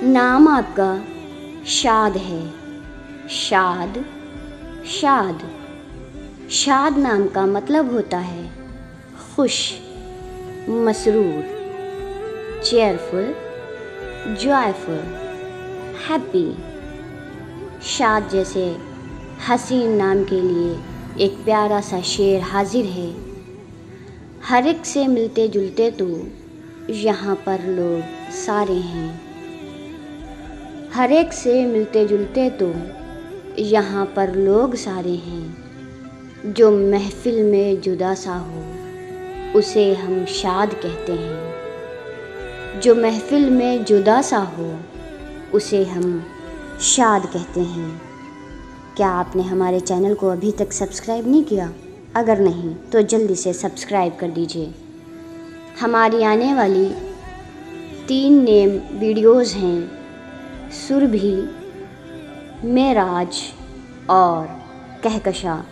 नाम आपका शाद है। शाद शाद। शाद नाम का मतलब होता है खुश, मसरूर, चेयरफुल, जॉयफुल, हैप्पी। शाद जैसे हसीन नाम के लिए एक प्यारा सा शेर हाजिर है। हर एक से मिलते जुलते तो यहाँ पर लोग सारे हैं। हर एक से मिलते जुलते तो यहाँ पर लोग सारे हैं। जो महफिल में जुदा सा हो उसे हम शाद कहते हैं। जो महफिल में जुदा सा हो उसे हम शाद कहते हैं। क्या आपने हमारे चैनल को अभी तक सब्सक्राइब नहीं किया? अगर नहीं तो जल्दी से सब्सक्राइब कर दीजिए। हमारी आने वाली 3 नेम वीडियोज़ हैं, सुरभि, मेराज और कहकशा।